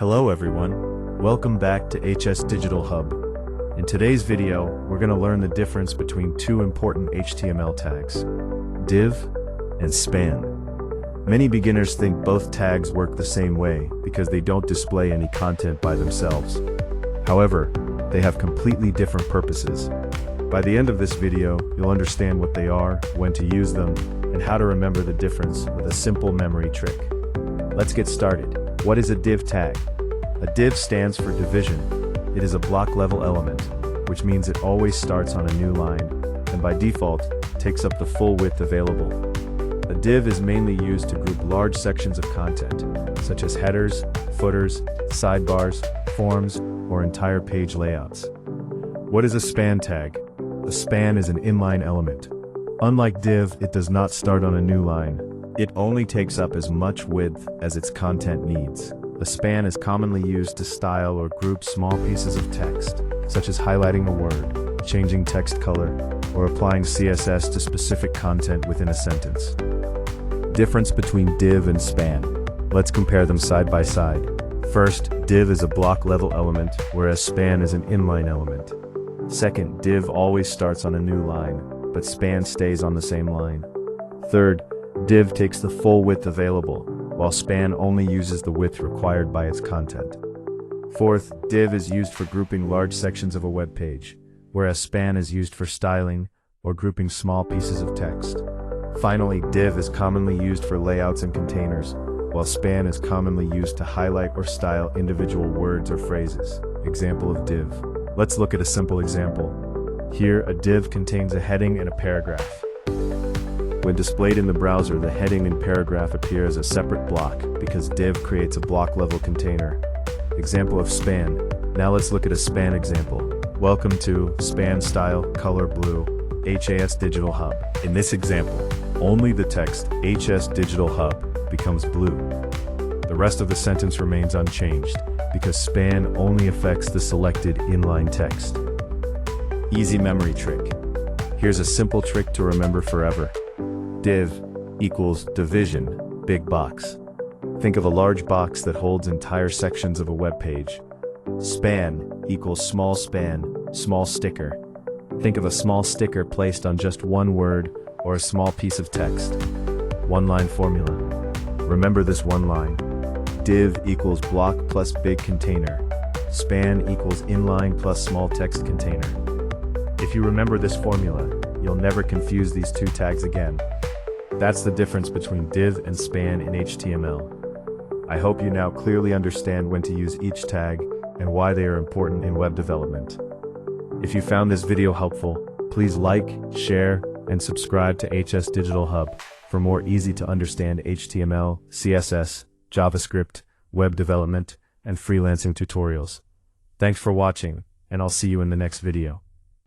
Hello everyone, welcome back to HS Digital Hub. In today's video, we're going to learn the difference between two important HTML tags, div and span. Many beginners think both tags work the same way because they don't display any content by themselves. However, they have completely different purposes. By the end of this video, you'll understand what they are, when to use them, and how to remember the difference with a simple memory trick. Let's get started. What is a div tag? A div stands for division. It is a block-level element, which means it always starts on a new line, and by default, takes up the full width available. A div is mainly used to group large sections of content, such as headers, footers, sidebars, forms, or entire page layouts. What is a span tag? A span is an inline element. Unlike div, it does not start on a new line. It only takes up as much width as its content needs. A span is commonly used to style or group small pieces of text, such as highlighting a word, changing text color, or applying CSS to specific content within a sentence. Difference between div and span. Let's compare them side by side. First, div is a block-level element, whereas span is an inline element. Second, div always starts on a new line, but span stays on the same line. Third, div takes the full width available, while span only uses the width required by its content. Fourth, div is used for grouping large sections of a web page, whereas span is used for styling or grouping small pieces of text. Finally, div is commonly used for layouts and containers, while span is commonly used to highlight or style individual words or phrases. Example of div. Let's look at a simple example. Here, a div contains a heading and a paragraph. When displayed in the browser, the heading and paragraph appear as a separate block because div creates a block-level container. Example of span. Now let's look at a span example. Welcome to Span Style Color Blue, HS Digital Hub. In this example, only the text HS Digital Hub becomes blue. The rest of the sentence remains unchanged because span only affects the selected inline text. Easy memory trick. Here's a simple trick to remember forever. Div equals division, big box. Think of a large box that holds entire sections of a web page. Span equals small span, small sticker. Think of a small sticker placed on just one word or a small piece of text. One-line formula. Remember this one line. Div equals block plus big container. Span equals inline plus small text container. If you remember this formula, you'll never confuse these two tags again. That's the difference between div and span in HTML. I hope you now clearly understand when to use each tag and why they are important in web development. If you found this video helpful, please like, share, and subscribe to HS Digital Hub for more easy-to-understand HTML, CSS, JavaScript, web development, and freelancing tutorials. Thanks for watching, and I'll see you in the next video.